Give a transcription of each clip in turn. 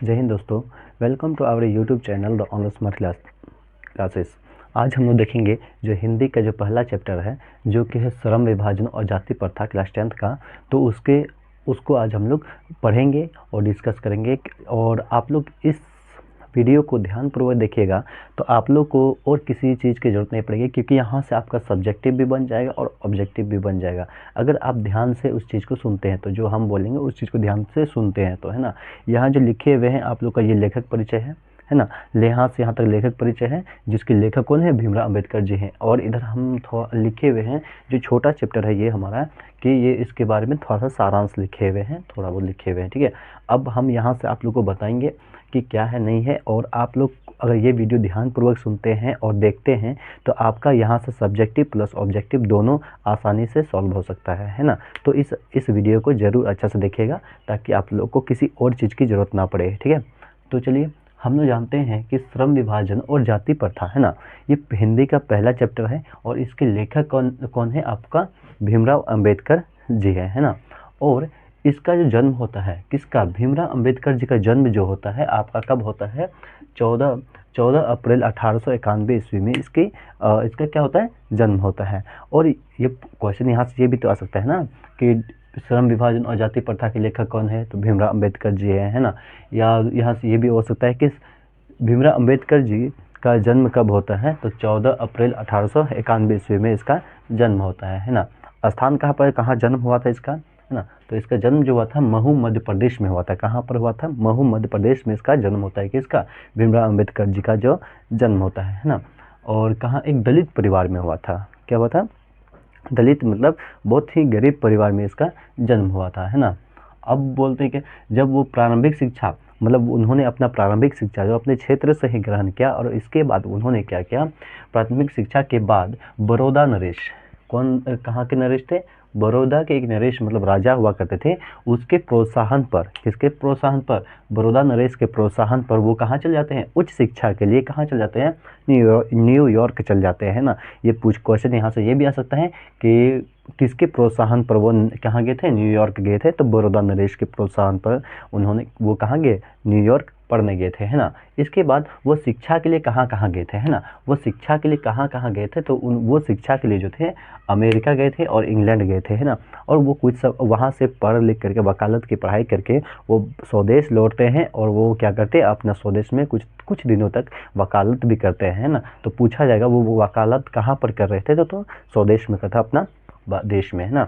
जय हिंद दोस्तों। Welcome to our YouTube channel the online smart classes. आज हम लोग देखेंगे जो हिंदी का जो पहला चैप्टर है, जो कि है श्रम विभाजन और जाति प्रथा, क्लास 10th का। तो उसको आज हम लोग पढ़ेंगे और डिस्कस करेंगे। और आप लोग इस वीडियो को ध्यानपूर्वक देखिएगा तो आप लोग को और किसी चीज़ की ज़रूरत नहीं पड़ेगी, क्योंकि यहाँ से आपका सब्जेक्टिव भी बन जाएगा और ऑब्जेक्टिव भी बन जाएगा। अगर आप ध्यान से उस चीज़ को सुनते हैं, तो जो हम बोलेंगे उस चीज़ को ध्यान से सुनते हैं, तो है ना। यहाँ जो लिखे हुए हैं आप लोग का ये लेखक परिचय है ना। यहाँ से यहाँ तक लेखक परिचय है, जिसके लेखक कौन है? भीमराव अंबेडकर जी हैं। और इधर हम थोड़ा लिखे हुए हैं, जो छोटा चैप्टर है ये हमारा, कि ये इसके बारे में थोड़ा सा सारांश लिखे हुए हैं, थोड़ा बहुत लिखे हुए हैं, ठीक है। अब हम यहाँ से आप लोग को बताएंगे कि क्या है नहीं है। और आप लोग अगर ये वीडियो ध्यानपूर्वक सुनते हैं और देखते हैं तो आपका यहाँ से सब्जेक्टिव प्लस ऑब्जेक्टिव दोनों आसानी से सॉल्व हो सकता है ना। तो इस वीडियो को ज़रूर अच्छा से देखिएगा, ताकि आप लोग को किसी और चीज़ की ज़रूरत ना पड़े, ठीक है। तो चलिए, हम लोग जानते हैं कि श्रम विभाजन और जाति प्रथा, है ना, ये हिंदी का पहला चैप्टर है। और इसके लेखक कौन है? आपका भीमराव अंबेडकर जी है ना। और इसका जो जन्म होता है किसका? भीमराव अंबेडकर जी का जन्म जो होता है आपका कब होता है? 14 अप्रैल 1891 ईस्वी में इसका क्या होता है? जन्म होता है। और ये क्वेश्चन यहाँ से ये भी तो आ सकता है ना कि श्रम विभाजन और जाति प्रथा के लेखक कौन है? तो भीमराव अंबेडकर जी है ना। या यहाँ से ये भी हो सकता है कि भीमराव अंबेडकर जी का जन्म कब होता है? तो 14 अप्रैल 1891 ईस्वी में इसका जन्म होता है ना। स्थान कहाँ पर, कहाँ जन्म हुआ था इसका, है ना। तो इसका जन्म जो हुआ था महू मध्य प्रदेश में हुआ था। कहाँ पर हुआ था? महू मध्य प्रदेश में इसका जन्म होता है। किसका? भीमराव अंबेडकर जी का जो जन्म होता है ना। और कहाँ? एक दलित परिवार में हुआ था। क्या हुआ था? दलित, मतलब बहुत ही गरीब परिवार में इसका जन्म हुआ था, है ना। अब बोलते हैं कि जब वो प्रारंभिक शिक्षा, मतलब उन्होंने अपना प्रारंभिक शिक्षा जो अपने क्षेत्र से ही ग्रहण किया, और इसके बाद उन्होंने क्या किया? प्राथमिक शिक्षा के बाद बड़ौदा नरेश, कहाँ के नरेश थे? बड़ौदा के एक नरेश, मतलब राजा हुआ करते थे, उसके प्रोत्साहन पर, किसके प्रोत्साहन पर? बड़ौदा नरेश के प्रोत्साहन पर वो कहाँ चल जाते हैं? उच्च शिक्षा के लिए कहाँ चल जाते हैं? न्यूयॉर्क चल जाते हैं ना। ये क्वेश्चन यहाँ से ये भी आ सकता है कि किसके प्रोत्साहन पर वो कहाँ गए थे? न्यूयॉर्क गए थे। तो बड़ौदा नरेश के प्रोत्साहन पर वो कहाँ गए? न्यूयॉर्क पढ़ने गए थे, है ना। इसके बाद वो शिक्षा के लिए कहाँ कहाँ गए थे, है ना। वो शिक्षा के लिए कहाँ कहाँ गए थे? तो वो शिक्षा के लिए जो थे अमेरिका गए थे और इंग्लैंड गए थे, है ना। और वो कुछ सब वहाँ से पढ़ लिख करके, वकालत की पढ़ाई करके वो स्वदेश लौटते हैं। और वो क्या करते हैं? अपना स्वदेश में कुछ दिनों तक वकालत भी करते हैं, है ना। तो पूछा जाएगा वो वकालत कहाँ पर कर रहे थे? तो स्वदेश में करता, अपना देश में, है ना।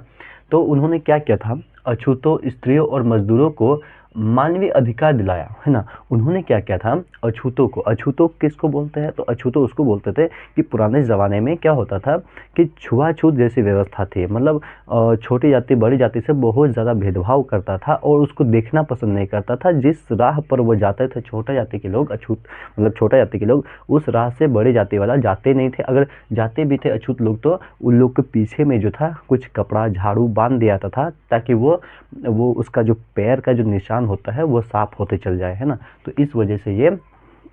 तो उन्होंने क्या किया था? अछूतों, स्त्रियों और मजदूरों को मानवीय अधिकार दिलाया, है ना। उन्होंने क्या किया था? अछूतों किसको बोलते हैं? तो अछूतों उसको बोलते थे कि पुराने ज़माने में क्या होता था कि छुआछूत जैसी व्यवस्था थी। मतलब छोटी जाति बड़ी जाति से बहुत ज़्यादा भेदभाव करता था और उसको देखना पसंद नहीं करता था। जिस राह पर वो जाते थे छोटा जाति के लोग, मतलब छोटा जाति के लोग, उस राह से बड़ी जाति वाला जाते नहीं थे। अगर जाते भी थे अछूत लोग, तो उन लोग के पीछे में जो था कुछ कपड़ा, झाड़ू बांध दिया था, ताकि वो उसका जो पैर का जो निशान होता है वो साफ होते चल जाए, है ना। तो इस वजह से ये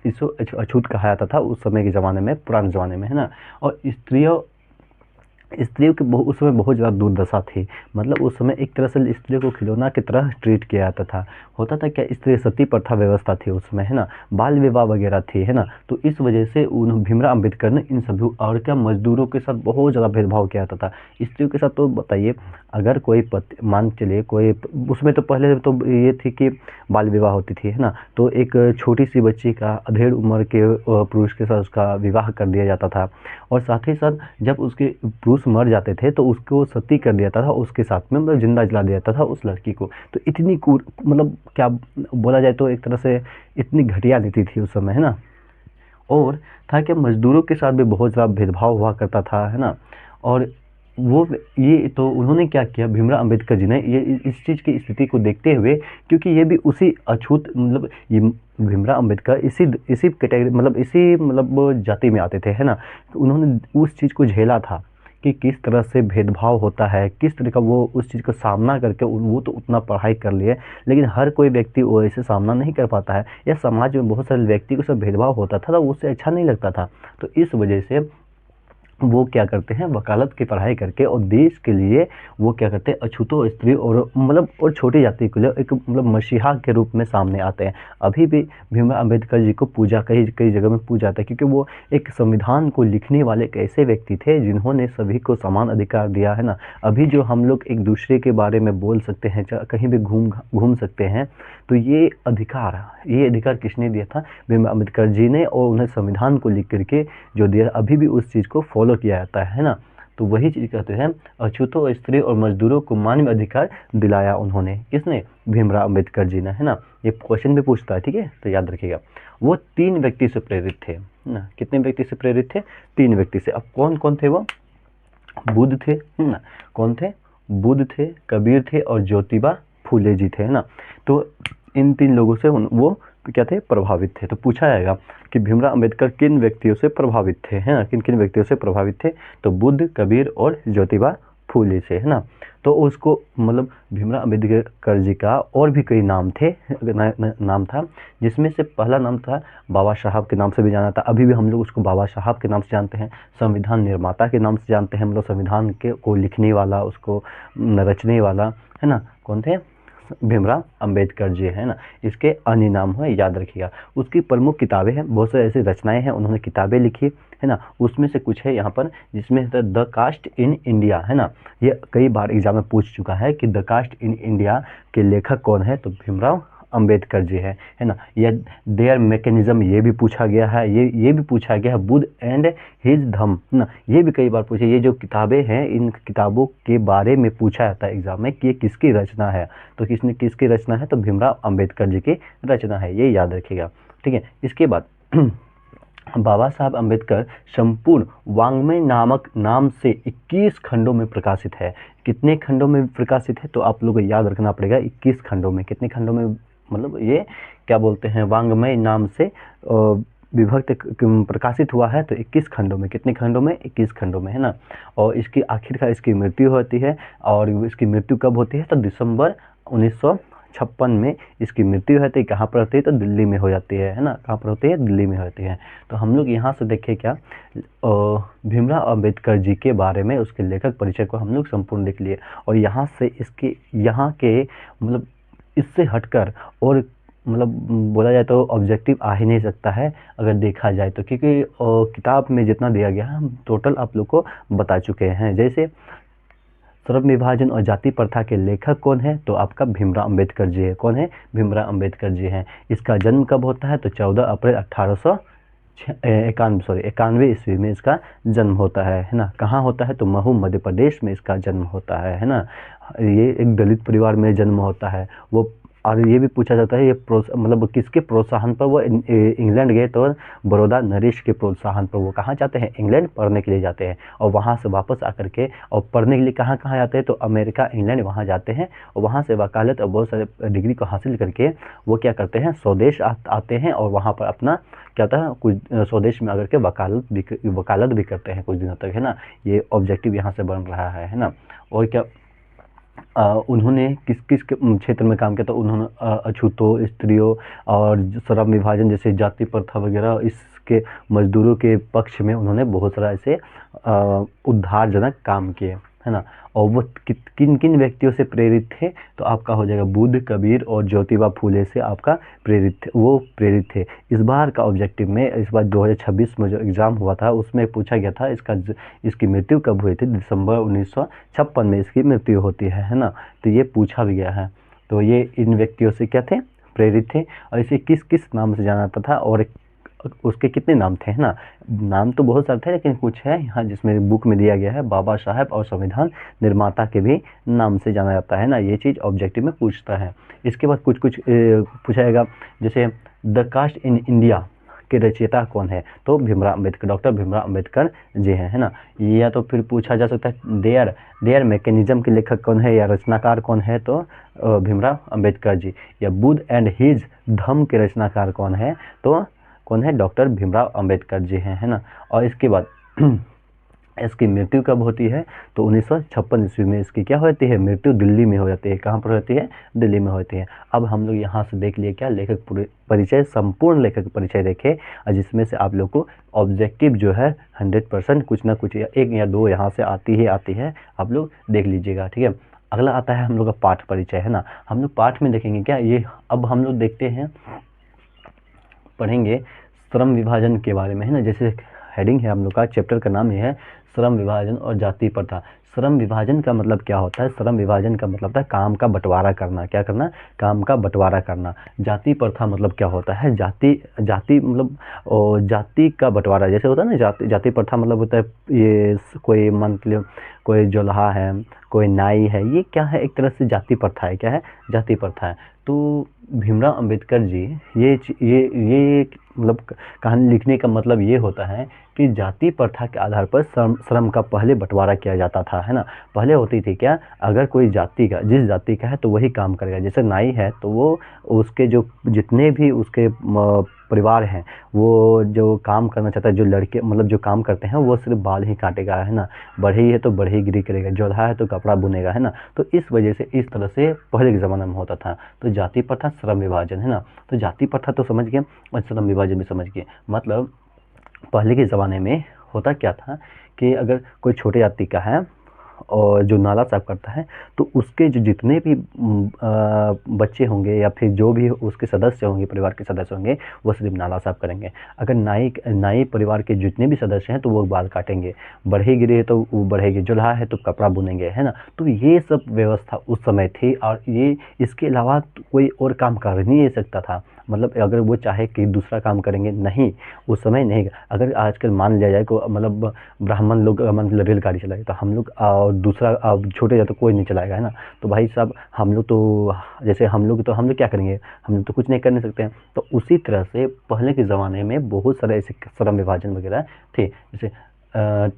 इसको अछूत कहा जाता था उस समय के ज़माने में, पुराने ज़माने में, है ना। और स्त्रियों की उस समय बहुत ज़्यादा दुर्दशा थी। मतलब उस समय एक तरह से स्त्रियों को खिलौना की तरह ट्रीट किया जाता था। होता था क्या? स्त्री सती प्रथा व्यवस्था थी उस समय, है ना। बाल विवाह वगैरह थी, है ना। तो इस वजह से भीमराव अंबेडकर ने इन सभी और क्या मजदूरों के साथ बहुत ज़्यादा भेदभाव किया जाता था। स्त्रियों के साथ तो बताइए, अगर कोई मान चलिए कोई, उसमें तो पहले तो ये थी कि बाल विवाह होती थी, है ना। तो एक छोटी सी बच्ची का अधेड़ उम्र के पुरुष के साथ उसका विवाह कर दिया जाता था। और साथ ही साथ जब उसके पुरुष मर जाते थे तो उसको सती कर दिया जाता था उसके साथ में, मतलब जिंदा जला दिया जाता था उस लड़की को। तो इतनी मतलब क्या बोला जाए तो एक तरह से इतनी घटिया नीति थी उस समय, है ना। और था कि मजदूरों के साथ भी बहुत ज़्यादा भेदभाव हुआ करता था, है ना। और वो ये तो उन्होंने क्या किया भीमराव अंबेडकर जी ने, ये इस चीज़ की स्थिति को देखते हुए, क्योंकि ये भी उसी अछूत, मतलब ये भीमराव अंबेडकर इसी कैटेगरी, मतलब इसी वो जाति में आते थे, है ना। तो उन्होंने उस चीज़ को झेला था कि किस तरह से भेदभाव होता है, किस तरह का वो उस चीज़ का सामना करके, वो तो उतना पढ़ाई कर लिए, लेकिन हर कोई व्यक्ति वो ऐसे सामना नहीं कर पाता है। या समाज में बहुत सारे व्यक्ति को सब भेदभाव होता था तो उससे अच्छा नहीं लगता था। तो इस वजह से वो क्या करते हैं, वकालत की पढ़ाई करके और देश के लिए वो क्या करते हैं, अछूतों स्त्री और मतलब और छोटी जाति के लिए एक मतलब मसीहा के रूप में सामने आते हैं। अभी भी भीमराव अंबेडकर जी को पूजा कई कई जगह में पूजा जाता है, क्योंकि वो एक संविधान को लिखने वाले एक ऐसे व्यक्ति थे जिन्होंने सभी को समान अधिकार दिया है ना। अभी जो हम लोग एक दूसरे के बारे में बोल सकते हैं, कहीं भी घूम सकते हैं, तो ये अधिकार किसने दिया था, भीमराव अंबेडकर जी ने, और उन्हें संविधान को लिख करके जो दिया, अभी भी उस चीज़ को फॉलो किया जाता है ना। तो वही चीज़ कहते हैं, अछूतों, स्त्री और मजदूरों को मानव अधिकार दिलाया उन्होंने, किसने, भीमराव अंबेडकर जी ने, है ना। ये क्वेश्चन भी पूछता है, ठीक है, तो याद रखिएगा। वो 3 व्यक्ति से प्रेरित थे ना। कितने व्यक्ति से प्रेरित थे, 3 व्यक्ति से। अब कौन कौन थे वो, बुद्ध थे ना, कौन थे, बुद्ध थे, कबीर थे और ज्योतिबा फूले जी थे, है ना। तो इन 3 लोगों से वो क्या थे, प्रभावित थे। तो पूछा जाएगा कि भीमराव अंबेडकर किन व्यक्तियों से प्रभावित थे, है ना, किन किन व्यक्तियों से प्रभावित थे, तो बुद्ध, कबीर और ज्योतिबा फूले से, है ना। तो उसको मतलब भीमराव अंबेडकर जी का और भी कई नाम थे, नाम था, जिसमें से पहला नाम था बाबा साहब के नाम से भी जाना था। अभी भी हम लोग उसको बाबा साहब के नाम से जानते हैं। संविधान निर्माता के नाम से जानते हैं, मतलब संविधान के को लिखने वाला, उसको रचने वाला, है ना, कौन थे, भीमराव अंबेडकर जी, है ना। इसके अन्य नाम है, याद रखिएगा। उसकी प्रमुख किताबें हैं, बहुत सारी ऐसी रचनाएं हैं, उन्होंने किताबें लिखी, है ना। उसमें से कुछ है यहाँ पर, जिसमें द कास्ट इन इंडिया, है ना। ये कई बार एग्जाम में पूछ चुका है कि द कास्ट इन इंडिया के लेखक कौन है, तो भीमराव अंबेडकर जी है ना। यह देयर मैकेनिज्म, ये भी पूछा गया है, ये भी पूछा गया है, बुद्ध एंड हिज धम्म, ना, ये भी कई बार पूछे। ये जो किताबें हैं, इन किताबों के बारे में पूछा जाता है एग्जाम में कि ये किसकी रचना है, तो किसकी रचना है, तो भीमराव अंबेडकर जी की रचना है, ये याद रखिएगा, ठीक है। इसके बाद बाबा साहब अंबेडकर संपूर्ण वाङ्मय नामक नाम से 21 खंडों में प्रकाशित है। कितने खंडों में प्रकाशित है, तो आप लोगों को याद रखना पड़ेगा, 21 खंडों में। कितने खंडों में, मतलब ये क्या बोलते हैं, वाङ्मय नाम से विभक्त प्रकाशित हुआ है, तो 21 खंडों में। कितने खंडों में, 21 खंडों में, है ना। और इसकी आखिरकार इसकी मृत्यु होती है, और इसकी मृत्यु कब होती है, तो दिसंबर 1956 में इसकी मृत्यु होती है। कहाँ पर होती है, तो दिल्ली में हो जाती है ना। कहाँ पर होती है, दिल्ली में होती है। तो हम लोग यहाँ से देखें क्या, भीमराव अंबेडकर जी के बारे में, उसके लेखक परिचय को हम लोग संपूर्ण देख लिए। और यहाँ से इसके यहाँ के मतलब इससे हटकर और मतलब बोला जाए तो ऑब्जेक्टिव आ ही नहीं सकता है, अगर देखा जाए तो, क्योंकि किताब में जितना दिया गया है हम टोटल आप लोग को बता चुके हैं। जैसे श्रम विभाजन और जाति प्रथा के लेखक कौन है, तो आपका भीमराव अंबेडकर जी है। कौन है, भीमराव अंबेडकर जी हैं। इसका जन्म कब होता है, तो 14 अप्रैल 1891 ईस्वी में इसका जन्म होता है ना। कहाँ होता है, तो महू मध्य प्रदेश में इसका जन्म होता है ना। ये एक दलित परिवार में जन्म होता है वो। और ये भी पूछा जाता है, ये मतलब किसके प्रोत्साहन पर वो इंग्लैंड गए, तो बड़ौदा नरेश के प्रोत्साहन पर वो कहाँ जाते हैं, इंग्लैंड पढ़ने के लिए जाते हैं। और वहाँ से वापस आकर के और पढ़ने के लिए कहाँ कहाँ जाते हैं, तो अमेरिका, इंग्लैंड, वहाँ जाते हैं। और वहाँ से वकालत और बहुत सारे डिग्री को हासिल करके वो क्या करते हैं, स्वदेश आते हैं। और वहाँ पर अपना क्या होता है, कुछ स्वदेश में आकर के वकालत भी करते हैं कुछ दिनों तक, है ना। ये ऑब्जेक्टिव यहाँ से बन रहा है ना। और क्या उन्होंने किस किस क्षेत्र में काम किया, तो उन्होंने अछूतों, स्त्रियों और श्रम विभाजन जैसे जाति प्रथा वगैरह, इसके मजदूरों के पक्ष में उन्होंने बहुत सारा ऐसे उद्धारजनक काम किए, है ना। और वो किन किन व्यक्तियों से प्रेरित थे, तो आपका हो जाएगा बुद्ध, कबीर और ज्योतिबा फूले से आपका प्रेरित थे। इस बार का ऑब्जेक्टिव में, इस बार 2026 में जो एग्ज़ाम हुआ था उसमें पूछा गया था इसकी मृत्यु कब हुई थी, दिसंबर 1956 में इसकी मृत्यु होती है ना। तो ये पूछा भी गया है। तो ये इन व्यक्तियों से क्या थे, प्रेरित थे। और इसे किस किस नाम से जाना जाता था, और उसके कितने नाम थे, है ना। नाम तो बहुत सारे थे, लेकिन कुछ है यहाँ जिसमें बुक में दिया गया है, बाबा साहब और संविधान निर्माता के भी नाम से जाना जाता है ना। ये चीज़ ऑब्जेक्टिव में पूछता है। इसके बाद कुछ पूछा जाएगा, जैसे द कास्ट इन इंडिया के रचयिता कौन है, तो भीमराव अंबेडकर, डॉक्टर भीमराव अंबेडकर जी हैं, है ना। या तो फिर पूछा जा सकता है देयर मैकेनिज्म के लेखक कौन है या रचनाकार कौन है, तो भीमराव अंबेडकर जी। या बुद्ध एंड हिज धम्म के रचनाकार कौन है, तो कौन है, डॉक्टर भीमराव अंबेडकर जी हैं, है ना। और इसके बाद इसकी मृत्यु कब होती है? तो 1956 ईस्वी में इसकी क्या होती है? मृत्यु दिल्ली में हो जाती है। कहाँ पर होती है? दिल्ली में होती है। अब हम लोग यहाँ से देख लिए क्या, लेखक परिचय, संपूर्ण लेखक परिचय देखे, और जिसमें से आप लोग को ऑब्जेक्टिव जो है 100% कुछ ना कुछ एक या दो यहाँ से आती है, आप लोग देख लीजिएगा, ठीक है। अगला आता है हम लोग का पाठ परिचय, है ना। हम लोग पाठ में देखेंगे क्या ये, अब हम लोग देखते हैं, पढ़ेंगे श्रम विभाजन के बारे में, है ना। जैसे हेडिंग है हम लोग का, चैप्टर का नाम ये है श्रम विभाजन और जाति प्रथा। श्रम विभाजन का मतलब क्या होता है? श्रम विभाजन का मतलब है काम का बंटवारा करना। क्या करना? काम का बंटवारा करना। जाति प्रथा मतलब क्या होता है? जाति मतलब जाति का बंटवारा, जैसे होता है ना, जाति प्रथा मतलब होता है ये कोई मतलब कोई जोल्हा है, कोई नाई है, ये क्या है? एक तरह से जाति प्रथा है। क्या है? जाति प्रथा है। तो भीमराव अंबेडकर जी ये मतलब कहानी लिखने का मतलब ये होता है कि जाति प्रथा के आधार पर श्रम का पहले बंटवारा किया जाता था, है ना। पहले होती थी क्या, अगर कोई जिस जाति का है तो वही काम करेगा। जैसे नाई है तो वो उसके जो जितने भी उसके परिवार हैं, वो जो काम करना चाहता है, जो लड़के मतलब जो काम करते हैं, वो सिर्फ बाल ही काटेगा, है ना। बढ़ई है तो बढ़ईगिरी करेगा, जोधा है तो कपड़ा बुनेगा, है ना। तो इस वजह से इस तरह से पहले के ज़माने में होता था। तो जाति प्रथा, श्रम विभाजन, है ना। तो जाति प्रथा तो समझ गए और श्रम विभाजन भी समझ गए। मतलब पहले के ज़माने में होता क्या था कि अगर कोई छोटे जाति का है और जो नाला साफ करता है, तो उसके जो जितने भी बच्चे होंगे या फिर जो भी उसके सदस्य होंगे, परिवार के सदस्य होंगे, वो सिर्फ नाला साफ करेंगे। अगर नाई परिवार के जितने भी सदस्य हैं तो वो बाल काटेंगे, बढ़ईगिरी है तो वो बढ़ेगी, जोल्हा है तो कपड़ा बुनेंगे, है ना। तो ये सब व्यवस्था उस समय थी, और ये इसके अलावा कोई और काम कर नहीं सकता था। मतलब अगर वो चाहे कि दूसरा काम करेंगे, नहीं, उस समय नहीं। अगर आजकल मान लिया जाए को मतलब ब्राह्मण लोग मतलब रेलगाड़ी चलाए, तो हम लोग और दूसरा छोटे जाते कोई नहीं चलाएगा, है ना। तो भाई साहब हम लोग तो जैसे हम लोग क्या करेंगे, हम लोग तो कुछ नहीं कर नहीं सकते हैं। तो उसी तरह से पहले के ज़माने में बहुत सारे ऐसे श्रम विभाजन वगैरह थे। जैसे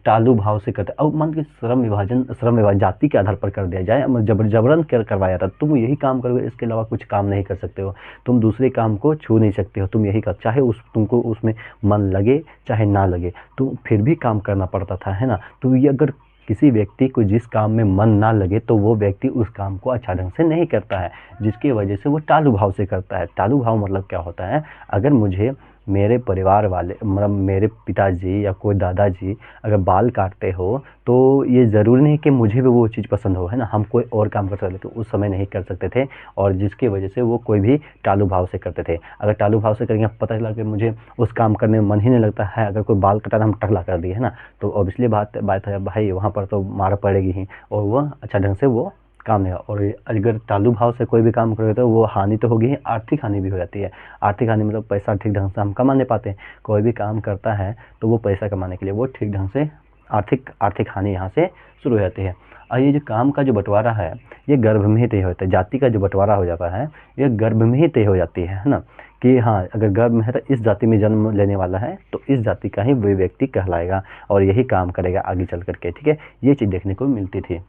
टालू भाव से करते, अब मान के श्रम विभाजन जाति के आधार पर कर दिया जाए, जबरन करवाया था, तुम यही काम करोगे, इसके अलावा कुछ काम नहीं कर सकते हो, तुम दूसरे काम को छू नहीं सकते हो, तुम यही कर, चाहे तुमको उसमें मन लगे चाहे ना लगे, तो फिर भी काम करना पड़ता था, है ना। तो ये अगर किसी व्यक्ति को जिस काम में मन ना लगे तो वो व्यक्ति उस काम को अच्छा ढंग से नहीं करता है, जिसकी वजह से वो टालू भाव से करता है। टालू भाव मतलब क्या होता है? अगर मुझे मेरे परिवार वाले मतलब मेरे पिताजी या कोई दादाजी अगर बाल काटते हो, तो ये ज़रूरी नहीं कि मुझे भी वो चीज़ पसंद हो, है ना। हम कोई और काम कर सकते थे, उस समय नहीं कर सकते थे, और जिसकी वजह से वो कोई भी टालू भाव से करते थे। अगर टालू भाव से करेंगे, पता चला कि मुझे उस काम करने में मन ही नहीं लगता है, अगर कोई बाल कटा हम टकला कर दिए, है ना, तो ऑब्वियसली बात है भाई, वहाँ पर तो मार पड़ेगी ही, और वह अच्छा ढंग से वो काम नहीं होगा। और अगर टालू भाव से कोई भी काम करोगे तो वो हानि तो होगी ही, आर्थिक हानि भी हो जाती है। आर्थिक हानि मतलब पैसा ठीक ढंग से हम कमा नहीं पाते। कोई भी काम करता है तो वो पैसा कमाने के लिए वो ठीक ढंग से आर्थिक हानि यहाँ से शुरू हो जाती है। और ये जो काम का जो बंटवारा है, ये गर्भ में ही तय होता है। जाति का जो बंटवारा हो जाता है, ये गर्भ में ही तय हो जाती है ना, कि हाँ अगर गर्भ में है तो इस जाति में जन्म लेने वाला है तो इस जाति का ही वो व्यक्ति कहलाएगा और यही काम करेगा आगे चल करके, ठीक है। ये चीज़ देखने को मिलती थी।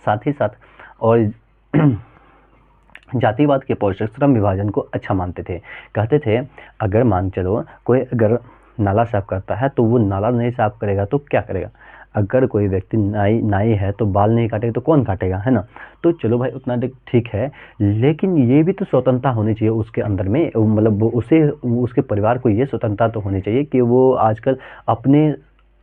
साथ ही साथ और जातिवाद के पोषक श्रम विभाजन को अच्छा मानते थे। कहते थे अगर मान चलो कोई अगर नाला साफ करता है तो वो नाला नहीं साफ करेगा तो क्या करेगा? अगर कोई व्यक्ति नाई है तो बाल नहीं काटेगा तो कौन काटेगा, है ना। तो चलो भाई उतना ठीक है, लेकिन ये भी तो स्वतंत्रता होनी चाहिए उसके अंदर में, मतलब उसके परिवार को ये स्वतंत्रता तो होनी चाहिए कि वो आजकल अपने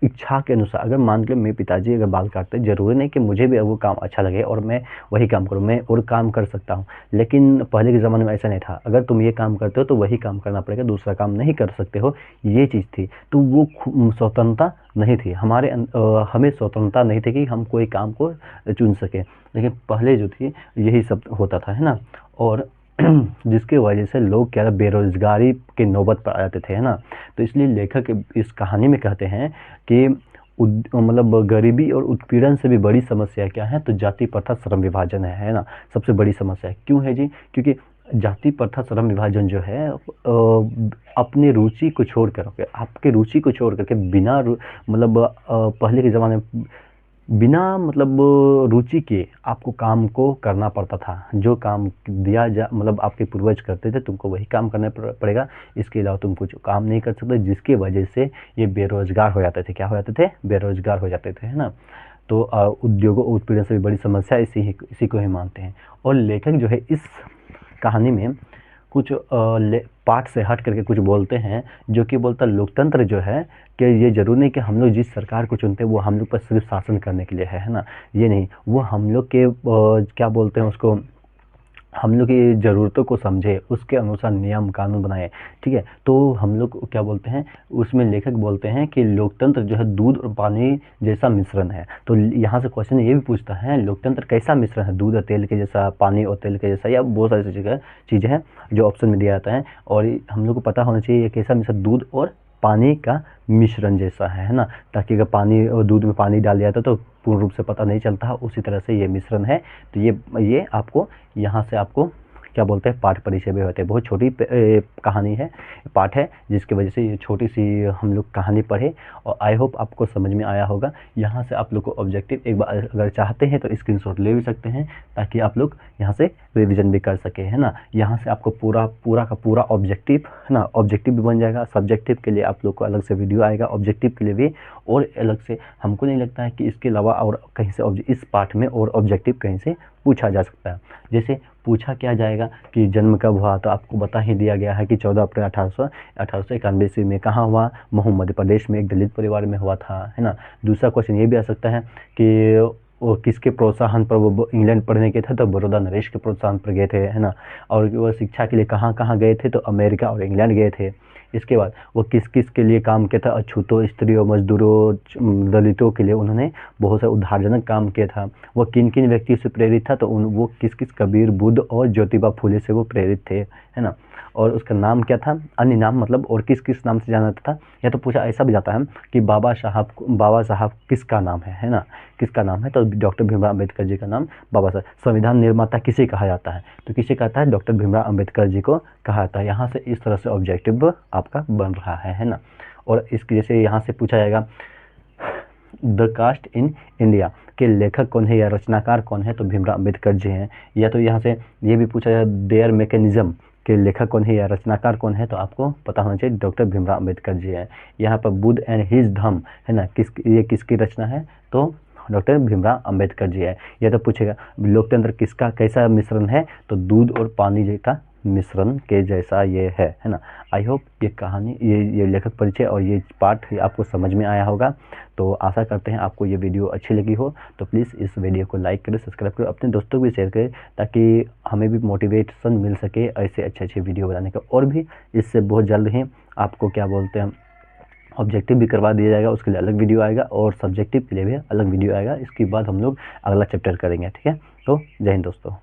इच्छा के अनुसार, अगर मान लो मेरे पिताजी अगर बाल काटते हैं, ज़रूरी नहीं कि मुझे भी वो काम अच्छा लगे और मैं वही काम करूँ, मैं और काम कर सकता हूँ। लेकिन पहले के ज़माने में ऐसा नहीं था, अगर तुम ये काम करते हो तो वही काम करना पड़ेगा, दूसरा काम नहीं कर सकते हो, ये चीज़ थी। तो वो स्वतंत्रता नहीं थी हमें स्वतंत्रता नहीं थी कि हम कोई काम को चुन सकें। लेकिन पहले जो थी यही सब होता था, है ना। और जिसकी वजह से लोग क्या बेरोजगारी के नौबत पर आ जाते थे, है ना। तो इसलिए लेखक इस कहानी में कहते हैं कि मतलब गरीबी और उत्पीड़न से भी बड़ी समस्या क्या है? तो जाति प्रथा श्रम विभाजन है ना, सबसे बड़ी समस्या है। क्यों है जी? क्योंकि जाति प्रथा श्रम विभाजन जो है अपनी रुचि को छोड़ कर, आपके रुचि को छोड़ करके बिना मतलब पहले के ज़माने में बिना मतलब रुचि के आपको काम को करना पड़ता था। जो काम दिया जा मतलब आपके पूर्वज करते थे, तुमको वही काम करना पड़ेगा। इसके अलावा तुम कुछ काम नहीं कर सकते, जिसकी वजह से ये बेरोजगार हो जाते थे। क्या हो जाते थे? बेरोजगार हो जाते थे, है ना। तो उद्योगों उत्पीड़न से भी बड़ी समस्या इसी को ही मानते हैं। और लेखक जो है इस कहानी में कुछ पाठ से हट करके कुछ बोलते हैं, जो कि बोलता लोकतंत्र जो है कि ये जरूर नहीं कि हम लोग जिस सरकार को चुनते हैं वो हम लोग पर सिर्फ शासन करने के लिए है ना। ये नहीं, वो हम लोग के क्या बोलते हैं उसको, हम लोग की ज़रूरतों को समझे, उसके अनुसार नियम कानून बनाए। ठीक है, तो हम लोग क्या बोलते हैं, उसमें लेखक बोलते हैं कि लोकतंत्र जो है दूध और पानी जैसा मिश्रण है। तो यहाँ से क्वेश्चन ये भी पूछता है, लोकतंत्र कैसा मिश्रण है? दूध और तेल के जैसा, पानी और तेल के जैसा, या बहुत सारी चीज़ें हैं जो ऑप्शन में दिया जाता है। और हम लोग को पता होना चाहिए ये कैसा मिश्रण, दूध और पानी का मिश्रण जैसा है ना। ताकि अगर पानी और दूध में पानी डाल दिया जाता तो पूर्ण रूप से पता नहीं चलता, उसी तरह से ये मिश्रण है। तो ये आपको यहाँ से आपको क्या बोलते हैं, पाठ परिचय भी होते हैं। बहुत छोटी कहानी है, पाठ है, जिसकी वजह से ये छोटी सी हम लोग कहानी पढ़े। और आई होप आपको समझ में आया होगा। यहाँ से आप लोग को ऑब्जेक्टिव एक बार अगर चाहते हैं तो स्क्रीनशॉट ले भी सकते हैं, ताकि आप लोग यहाँ से रिविजन भी कर सके, है ना। यहाँ से आपको पूरा का पूरा ऑब्जेक्टिव, है ना, ऑब्जेक्टिव भी बन जाएगा। सब्जेक्टिव के लिए आप लोग को अलग से वीडियो आएगा, ऑब्जेक्टिव के लिए भी। और अलग से हमको नहीं लगता है कि इसके अलावा और कहीं से इस पाठ में और ऑब्जेक्टिव कहीं से पूछा जा सकता है। जैसे पूछा क्या जाएगा कि जन्म कब हुआ, तो आपको बता ही दिया गया है कि 14 अप्रैल 1891 ईस्वी में। कहाँ हुआ? महू मध्य प्रदेश में, एक दलित परिवार में हुआ था, है ना। दूसरा क्वेश्चन ये भी आ सकता है कि वो किसके प्रोत्साहन पर वो इंग्लैंड पढ़ने गए थे, तो बड़ौदा नरेश के प्रोत्साहन पर गए थे, है ना। और वो शिक्षा के लिए कहाँ कहाँ गए थे, तो अमेरिका और इंग्लैंड गए थे। इसके बाद वो किस किस के लिए काम किया था? अछूतों, स्त्रियों, मजदूरों, दलितों के लिए उन्होंने बहुत सारा उद्धारजनक काम किया था। वो किन किन व्यक्तियों से प्रेरित था, तो वो किस किस कबीर, बुद्ध और ज्योतिबा फुले से वो प्रेरित थे, है ना। और उसका नाम क्या था? अन्य नाम मतलब, और किस किस नाम से जाना जाता था। या तो पूछा ऐसा भी जाता है कि बाबा साहब किसका नाम है ना, किसका नाम है? तो डॉक्टर भीमराव अम्बेडकर जी का नाम बाबा साहब। संविधान निर्माता किसे कहा जाता है? तो किसे कहता है? डॉक्टर भीमराव अम्बेडकर जी को कहा जाता है। यहाँ से इस तरह से ऑब्जेक्टिव आपका बन रहा है ना। और इसके जैसे यहाँ से पूछा जाएगा द कास्ट इन इंडिया के लेखक कौन है या रचनाकार कौन है, तो भीमराव अम्बेडकर जी हैं। या तो यहाँ से ये भी पूछा जाए देयर मैकेनिज्म के लेखक कौन है या रचनाकार कौन है, तो आपको पता होना चाहिए डॉक्टर भीमराव अम्बेडकर जी हैं। यहाँ पर बुद्ध एंड हिज धम्म, है ना, ये किसकी रचना है, तो डॉक्टर भीमराव अम्बेडकर जी है। या तो पूछेगा लोकतंत्र किसका कैसा मिश्रण है, तो दूध और पानी जी का मिश्रण के जैसा ये है ना। आई होप ये कहानी, ये लेखक परिचय और ये पाठ आपको समझ में आया होगा। तो आशा करते हैं आपको ये वीडियो अच्छी लगी हो। तो प्लीज़ इस वीडियो को लाइक करें, सब्सक्राइब करें, अपने दोस्तों को भी शेयर करें, ताकि हमें भी मोटिवेशन मिल सके ऐसे अच्छे वीडियो बनाने का। और भी इससे बहुत जल्द ही आपको क्या बोलते हैं, ऑब्जेक्टिव भी करवा दिया जाएगा, उसके लिए अलग वीडियो आएगा, और सब्जेक्टिव के लिए भी अलग वीडियो आएगा। इसके बाद हम लोग अगला चैप्टर करेंगे, ठीक है। तो जय हिंद दोस्तों।